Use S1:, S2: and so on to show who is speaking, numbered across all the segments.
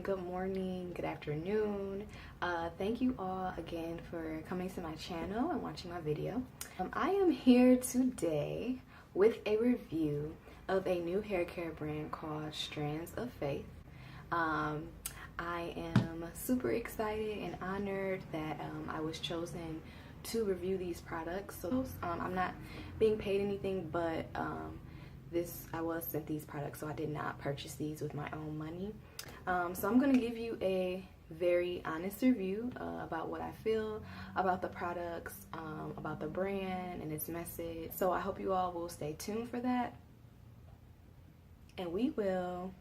S1: good morning, good afternoon. Thank you all again for coming to my channel and watching my video. I am here today with a review of a new hair care brand called Strands of Faith. I am super excited and honored that I was chosen to review these products. So I'm not being paid anything, but I was sent these products, so I did not purchase these with my own money. So I'm going to give you a very honest review about what I feel about the products, about the brand and its message. So I hope you all will stay tuned for that. And we'll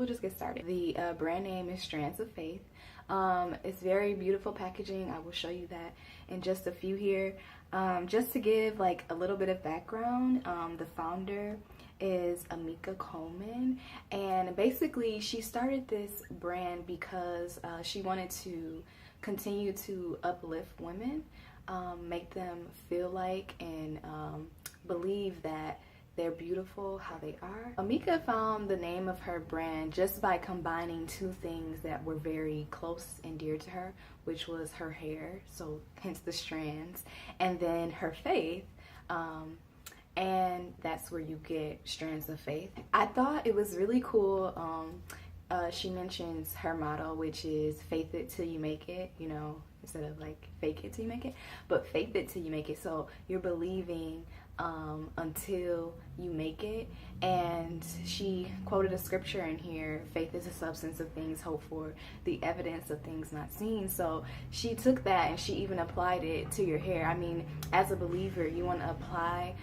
S1: just get started. The brand name is Strands of Faith. It's very beautiful packaging. I will show you that in just a few here. Just to give like a little bit of background, the founder is Amika Coleman, and basically she started this brand because she wanted to continue to uplift women, make them feel like and believe that they're beautiful how they are. Amika found the name of her brand just by combining two things that were very close and dear to her, which was her hair, so hence the strands, and then her faith, and that's where you get Strands of Faith. I thought it was really cool. She mentions her motto, which is faith it till you make it, you know, instead of like fake it till you make it, but faith it till you make it. So you're believing until you make it. And she quoted a scripture in here: faith is the substance of things hoped for, the evidence of things not seen. So she took that and she even applied it to your hair. I mean, as a believer, you want to apply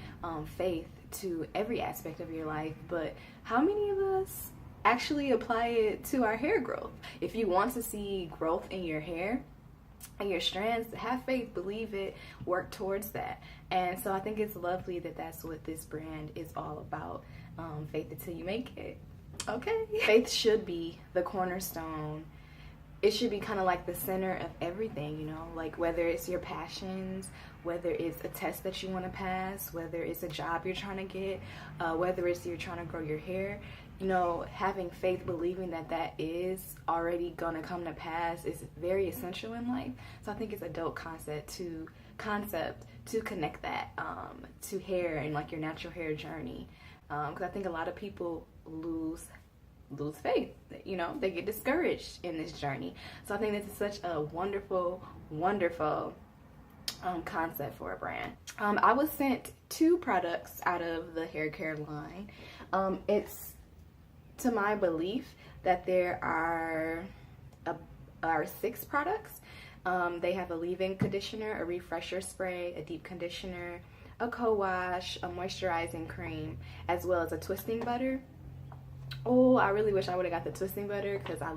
S1: faith to every aspect of your life, but how many of us actually apply it to our hair growth? If you want to see growth in your hair and your strands, have faith, believe it, work towards that. And so I think it's lovely that that's what this brand is all about. Faith it till you make it. Okay. Faith should be the cornerstone. It should be kind of like the center of everything, you know, like whether it's your passions, whether it's a test that you want to pass, whether it's a job you're trying to get, whether it's you're trying to grow your hair. You know, having faith, believing that that is already going to come to pass is very essential in life. So I think it's a dope concept to connect that to hair and like your natural hair journey. Because I think a lot of people lose faith, you know, they get discouraged in this journey. So I think this is such a wonderful concept for a brand. I was sent 2 products out of the hair care line. It's to my belief that there are 6 products. They have a leave-in conditioner, a refresher spray, a deep conditioner, a co-wash, a moisturizing cream, as well as a twisting butter. Oh, I really wish I would have got the twisting butter because I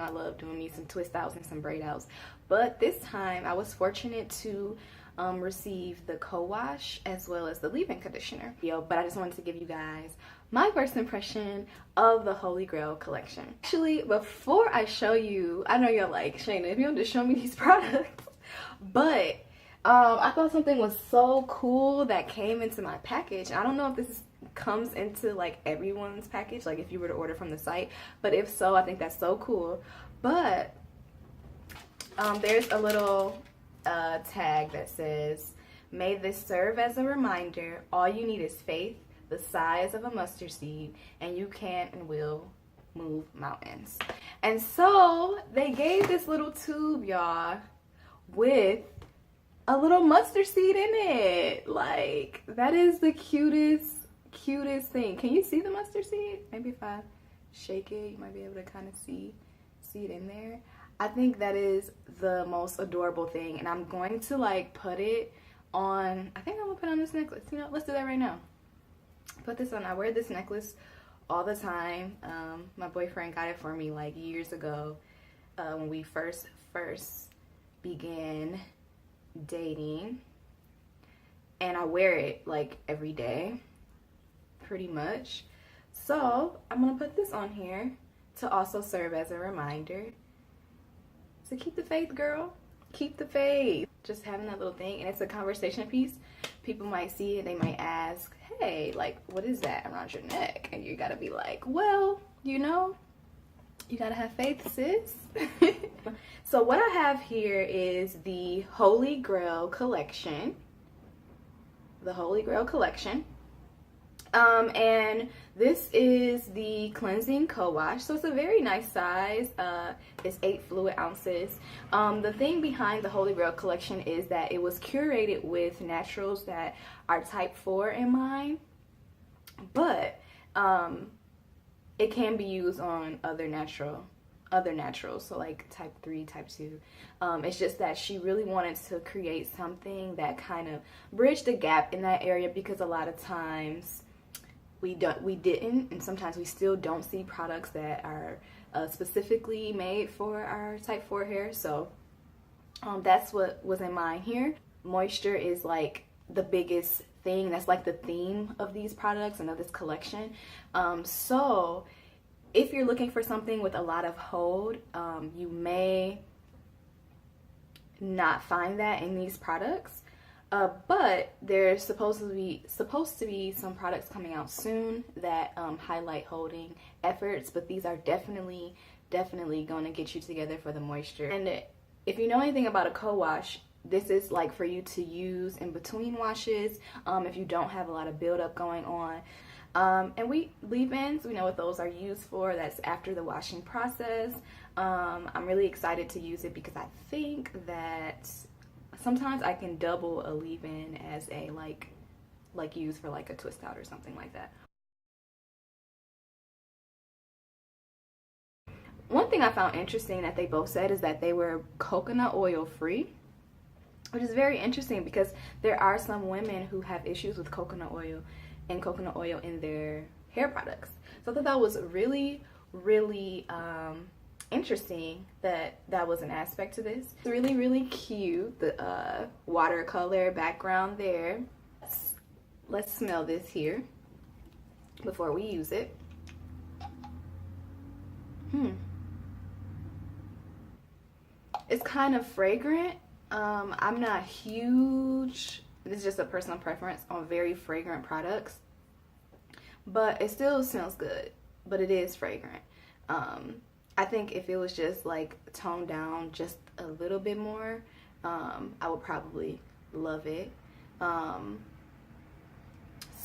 S1: love doing me some twist outs and some braid outs. But this time I was fortunate to receive the co-wash as well as the leave-in conditioner. But I just wanted to give you guys my first impression of the Holy Grail collection. Actually, before I show you, I know you're like, Shayna, if you don't just show me these products, but I thought something was so cool that came into my package. I don't know if this comes into like everyone's package, like if you were to order from the site, but if so, I think that's so cool. But there's a little tag that says, "May this serve as a reminder, all you need is faith the size of a mustard seed, and you can and will move mountains." And so they gave this little tube, y'all, with a little mustard seed in it. Like, that is the cutest thing. Can you see the mustard seed? Maybe if I shake it, you might be able to kind of see it in there. I think that is the most adorable thing, and I'm going to like put it on, I think I'm gonna put on this necklace. You know, let's do that right now. Put this on. I wear this necklace all the time. My boyfriend got it for me like years ago when we first began dating, and I wear it like every day pretty much. So I'm gonna put this on here to also serve as a reminder. So keep the faith, girl. Keep the faith. Just having that little thing, and it's a conversation piece. People might see it, they might ask, hey, like, what is that around your neck? And you gotta be like, well, you know, You gotta have faith, sis. So what I have here is the Holy Grail collection. The Holy Grail collection. And this is the cleansing co-wash. So it's a very nice size. It's 8 fluid ounces. The thing behind the Holy Grail collection is that it was curated with naturals that are type 4 in mind. But it can be used on other naturals, so like type 3, type 2. It's just that she really wanted to create something that kind of bridged the gap in that area, because a lot of times we didn't, and sometimes we still don't see products that are specifically made for our type 4 hair. So that's what was in mind here. Moisture is like the biggest thing. That's like the theme of these products and of this collection. So if you're looking for something with a lot of hold, you may not find that in these products. But there's supposed to be some products coming out soon that highlight holding efforts, but these are definitely going to get you together for the moisture. And if you know anything about a co-wash, this is like for you to use in between washes if you don't have a lot of buildup going on. And leave-ins, we know what those are used for. That's after the washing process. I'm really excited to use it because I think that sometimes I can double a leave-in as a like use for like a twist out or something like that. One thing I found interesting that they both said is that they were coconut oil free, which is very interesting because there are some women who have issues with coconut oil in their hair products. So I thought that was really interesting that was an aspect to this. It's really cute, the watercolor background there. Let's smell this here before we use it. It's kind of fragrant. I'm not huge, this is just a personal preference on very fragrant products, but it still smells good, but it is fragrant. I think if it was just like toned down just a little bit more, I would probably love it.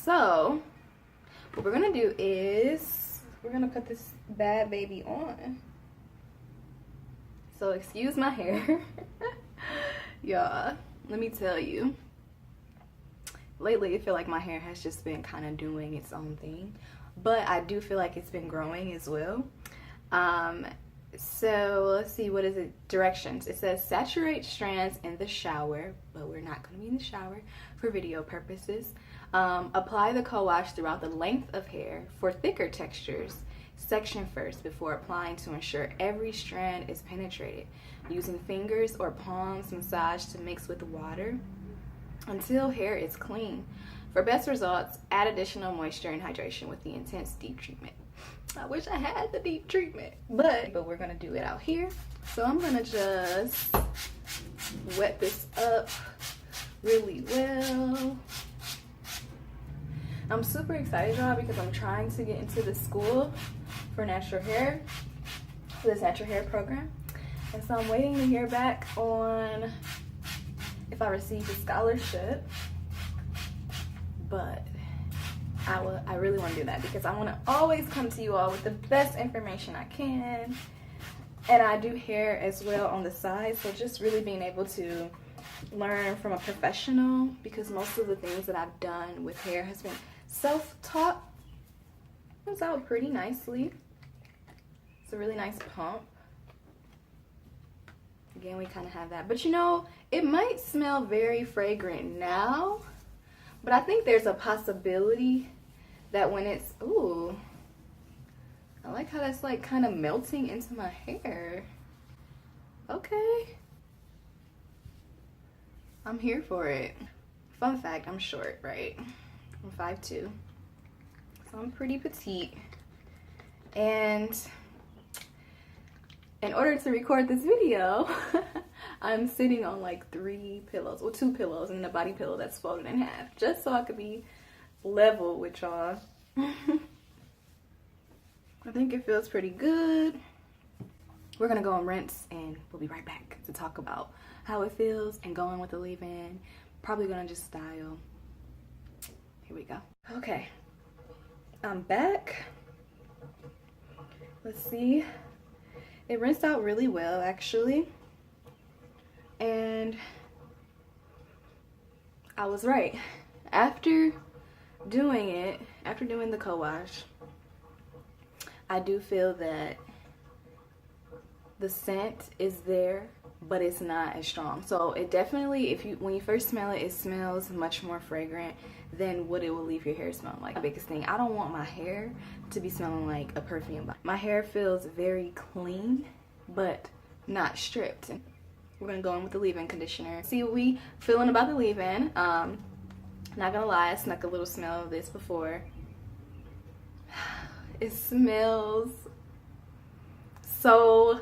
S1: So what we're gonna do is we're gonna put this bad baby on. So excuse my hair. Y'all, let me tell you, lately I feel like my hair has just been kind of doing its own thing, but I do feel like it's been growing as well. So let's see, what is it? Directions. It says saturate strands in the shower, but we're not going to be in the shower for video purposes. Apply the co-wash throughout the length of hair. For thicker textures, section first before applying to ensure every strand is penetrated. Using fingers or palms, massage to mix with water until hair is clean. For best results, add additional moisture and hydration with the intense deep treatment. I wish I had the deep treatment, but we're gonna do it out here. So I'm gonna just wet this up really well. I'm super excited, y'all, because I'm trying to get into the school for natural hair, for this natural hair program. And so I'm waiting to hear back on if I receive the scholarship, but I really want to do that because I want to always come to you all with the best information I can. And I do hair as well on the side, so just really being able to learn from a professional, because most of the things that I've done with hair has been self-taught. Comes out pretty nicely. It's a really nice pump. Again, we kind of have that, but you know, it might smell very fragrant now, but I think there's a possibility that when it's, ooh, I like how that's like kind of melting into my hair. Okay, I'm here for it. Fun fact, I'm short, right? I'm 5'2", so I'm pretty petite, and in order to record this video, I'm sitting on like 3 pillows, well 2 pillows and a body pillow that's folded in half, just so I could be level with y'all. I think it feels pretty good. we're gonna go and rinse, and we'll be right back to talk about how it feels and going with the leave-in. Probably gonna just style. Here we go. Okay, I'm back. Let's see. It rinsed out really well, actually. And I was right. After doing the co-wash, I do feel that the scent is there, but it's not as strong. So it definitely, when you first smell it, it smells much more fragrant than what it will leave your hair smelling like. The biggest thing, I don't want my hair to be smelling like a perfume. My hair feels very clean, but not stripped. We're gonna go in with the leave-in conditioner. See what we feeling about the leave-in. Not gonna lie, I snuck a little smell of this before. It smells so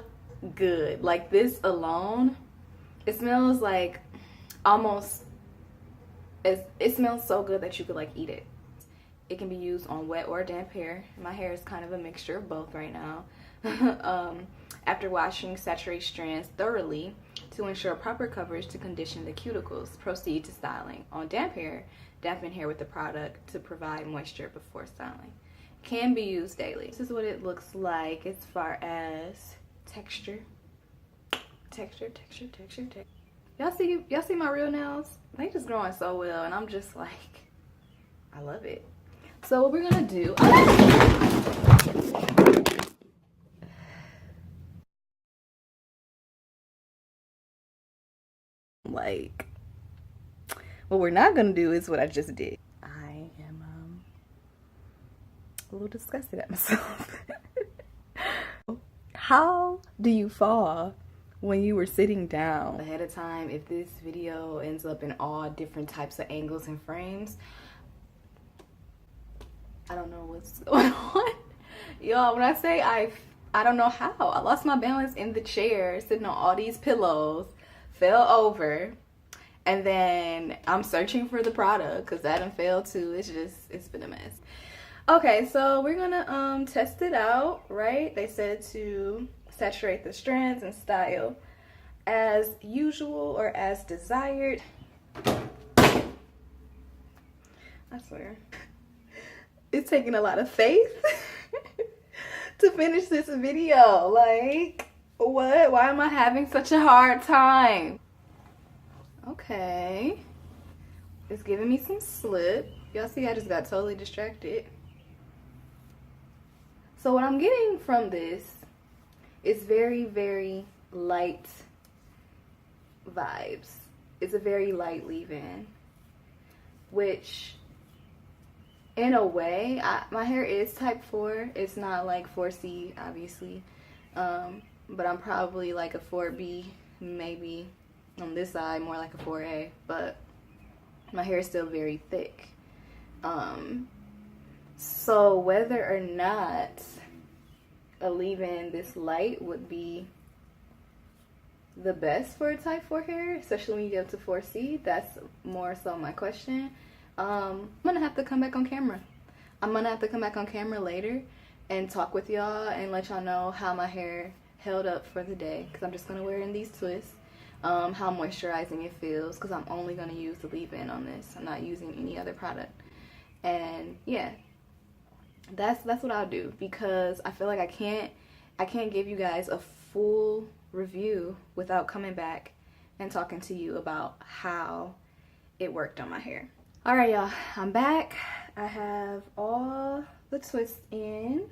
S1: good. Like, this alone, it smells like almost, it smells so good that you could like eat it. It can be used on wet or damp hair. My hair is kind of a mixture of both right now. After washing, saturate strands thoroughly to ensure proper coverage to condition the cuticles. Proceed to styling. On damp hair, dampen hair with the product to provide moisture before styling. Can be used daily. This is what it looks like as far as texture. Texture. Y'all see my real nails? They just growing so well, and I'm just like, I love it. So what we're gonna do, like, what we're not gonna do is what I just did. I am a little disgusted at myself. How do you fall when you were sitting down? Ahead of time, if this video ends up in all different types of angles and frames, I don't know what's going on. Y'all, when I say I don't know how. I lost my balance in the chair, sitting on all these pillows, fell over, and then I'm searching for the product because that done failed too. It's been a mess. Okay, so we're gonna test it out, right? They said to saturate the strands and style as usual or as desired. I swear. It's taking a lot of faith to finish this video. Like, what? Why am I having such a hard time? Okay. It's giving me some slip. Y'all see I just got totally distracted. So what I'm getting from this is very, very light vibes. It's a very light leave-in, which in a way, my hair is type 4. It's not like 4C, obviously. But I'm probably like a 4B, maybe on this side, more like a 4A. But my hair is still very thick. So whether or not a leave-in this light would be the best for a type 4 hair, especially when you get up to 4C, that's more so my question. I'm gonna have to come back on camera. I'm gonna have to come back on camera later and talk with y'all and let y'all know how my hair held up for the day, because I'm just gonna wear it in these twists, how moisturizing it feels, because I'm only gonna use the leave-in on this. I'm not using any other product. And yeah, that's what I'll do, because I feel like I can't give you guys a full review without coming back and talking to you about how it worked on my hair. All right, y'all, I'm back. I have all the twists in,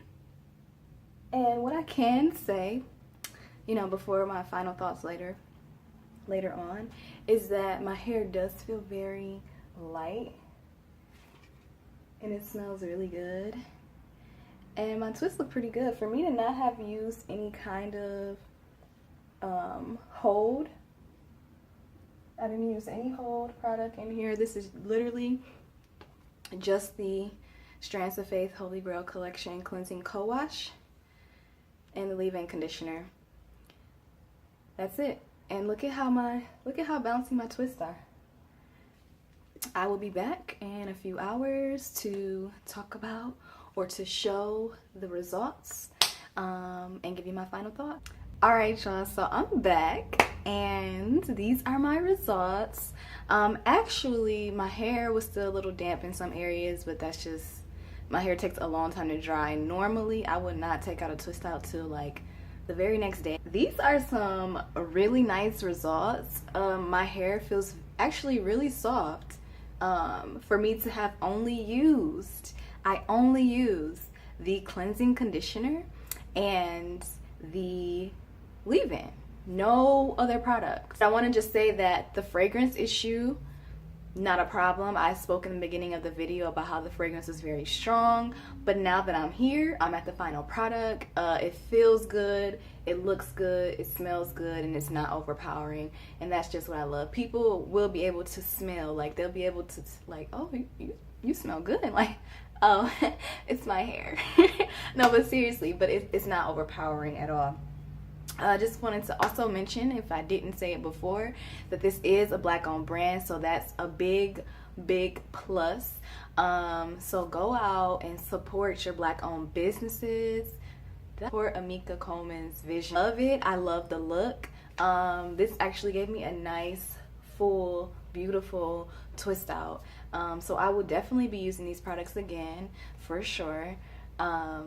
S1: and what I can say, you know, before my final thoughts later on, is that my hair does feel very light, and it smells really good, and my twists look pretty good. For me to not have used any kind of hold, I didn't use any hold product in here. This is literally just the Strands of Faith Holy Grail Collection Cleansing Co-Wash and the leave-in conditioner. That's it. And look at how bouncy my twists are. I will be back in a few hours to talk about or to show the results and give you my final thought. Alright y'all, so I'm back and these are my results. Actually my hair was still a little damp in some areas, but that's just, my hair takes a long time to dry. Normally I would not take out a twist out till like the very next day. These are some really nice results. My hair feels actually really soft. For me to have I only use the cleansing conditioner and the leave-in, no other products. I want to just say that the fragrance issue, not a problem. I spoke in the beginning of the video about how the fragrance is very strong, but now that I'm here, I'm at the final product. It feels good, it looks good, it smells good, and it's not overpowering, and that's just what I love. People will be able to smell, like they'll be able to like, oh, you smell good, like, oh, it's my hair. No, but seriously, but it's not overpowering at all. I just wanted to also mention, if I didn't say it before, that this is a black owned brand, so that's a big plus. So go out and support your black owned businesses. Support Amika Coleman's vision. Love it. I love the look. This actually gave me a nice, full, beautiful twist out. So I will definitely be using these products again for sure. I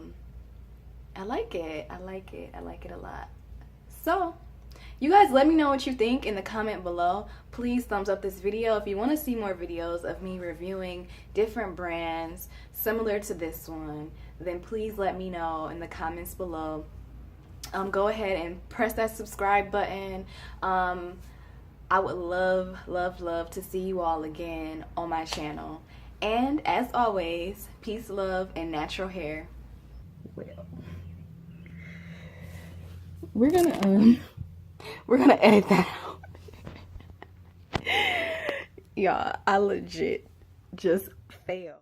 S1: like it. I like it a lot. So you guys, let me know what you think in the comment below. Please thumbs up this video if you want to see more videos of me reviewing different brands similar to this one. Then please let me know in the comments below. Go ahead and press that subscribe button. I would love to see you all again on my channel. And as always, peace, love, and natural hair. Well, we're gonna edit that out. Y'all, I legit just failed.